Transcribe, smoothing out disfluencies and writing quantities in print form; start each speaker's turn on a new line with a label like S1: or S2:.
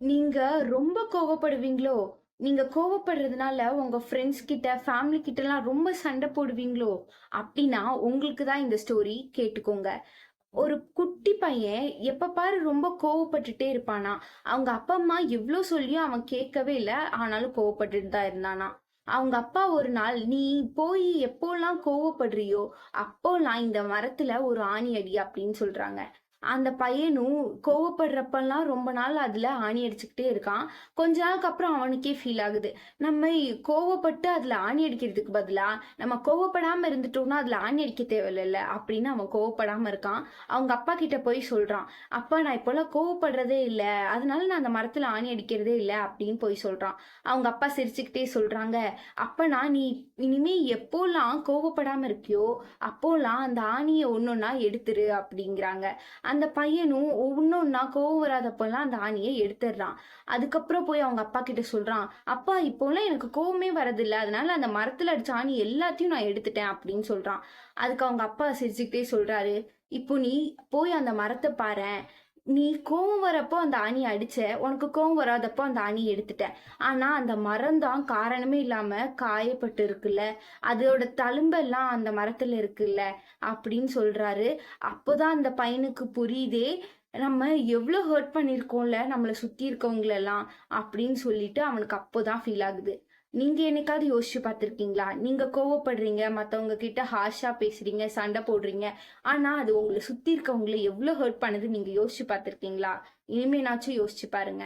S1: நீங்க ரொம்ப கோவப்படுவீங்களோ? நீங்க கோவப்படுறதுனால உங்க ஃப்ரெண்ட்ஸ் கிட்ட, ஃபேமிலி கிட்டலாம் ரொம்ப சண்டை போடுவீங்களோ? அப்டின்னா உங்களுக்கு தான் இந்த ஸ்டோரி கேட்டுக்கோங்க. ஒரு குட்டி பையன் எப்ப பாரு ரொம்ப கோவப்பட்டுட்டே இருப்பானாம். அவங்க அப்பா, அம்மா எவ்ளோ சொல்லியும் அவன் கேட்கவே இல்ல. ஆனாலும் கோவப்பட்டுட்டு தான் இருந்தானாம். அவங்க அப்பா ஒரு நாள், "நீ போய் எப்போலாம் கோவப்படுறியோ, அப்போலாம் இந்த மரத்துல ஒரு ஆணி அடி" அப்படின்னு சொல்றாங்க. அந்த பையனும் கோவப்படுறப்பலாம் ரொம்ப நாள் அதுல ஆணி அடிச்சுக்கிட்டே இருக்கான். கொஞ்ச நாளுக்கு அப்புறம் அவனுக்கே ஃபீல் ஆகுது. நம்ம கோவப்பட்டு அதுல ஆணி அடிக்கிறதுக்கு பதிலா, நம்ம கோவப்படாம இருந்துட்டோம்னா, அதுல ஆணி அடிக்க தேவையில்லல்ல அப்படின்னு அவன் கோவப்படாம இருக்கான். அவங்க அப்பா கிட்ட போய் சொல்றான். "அப்பா நான் இப்போலாம் கோவப்படுறதே இல்ல. அதனால நான் அந்த மரத்துல ஆணி அடிக்கிறதே இல்ல" அப்படின்னு போய் சொல்றான். அவங்க அப்பா சிரிச்சுக்கிட்டே சொல்றாங்க, "அப்பனா நீ இனிமே எப்போலாம் கோவப்படாம இருக்கியோ, அப்போலாம் அந்த ஆணிய ஒண்ணொன்னா எடுத்துரு" அப்படிங்கிறாங்க. அந்த பையனும் ஒவ்வொன்னா கோவம் வராதப்போலாம் அந்த ஆணிய எடுத்துடுறான். அதுக்கப்புறம் போய் அவங்க அப்பா கிட்ட சொல்றான், "அப்பா இப்போலாம் எனக்கு கோவமே வரதில்ல. அதனால அந்த மரத்துல அடிச்ச ஆணி எல்லாத்தையும் நான் எடுத்துட்டேன்" அப்படின்னு சொல்றான். அதுக்கு அவங்க அப்பா சிரிச்சுக்கிட்டே சொல்றாரு, "இப்போ நீ போய் அந்த மரத்த பாரேன். நீ கோவம் வரப்போ அந்த ஆணிய அடிச்ச. உனக்கு கோவம் வராதப்போ அந்த ஆணிய எடுத்துட்ட. ஆனா அந்த மரம் தான் காரணமே இல்லாம காயப்பட்டு இருக்குல்ல. அதோட தழும்பெல்லாம் அந்த மரத்துல இருக்குல்ல" அப்படின்னு சொல்றாரு. அப்போதான் அந்த பையனுக்கு புரியுதே, நம்ம எவ்ளோ ஹர்ட் பண்ணியிருக்கோம்ல நம்மள சுத்தி இருக்கவங்களலாம் அப்படின்னு சொல்லிட்டு அவனுக்கு அப்போதான் ஃபீல் ஆகுது. நீங்க என்னைக்காவது யோசிச்சு பார்த்துருக்கீங்களா? நீங்க கோவப்படுறீங்க, மத்தவங்க கிட்ட ஹார்ஷா பேசுறீங்க, சண்டை போடுறீங்க. ஆனா அது உங்கள சுத்தி இருக்கவங்கள எவ்ளோ ஹர்ட் பண்ணுது நீங்க யோசிச்சு பார்த்துருக்கீங்களா? இனிமேனாச்சும் யோசிச்சு பாருங்க.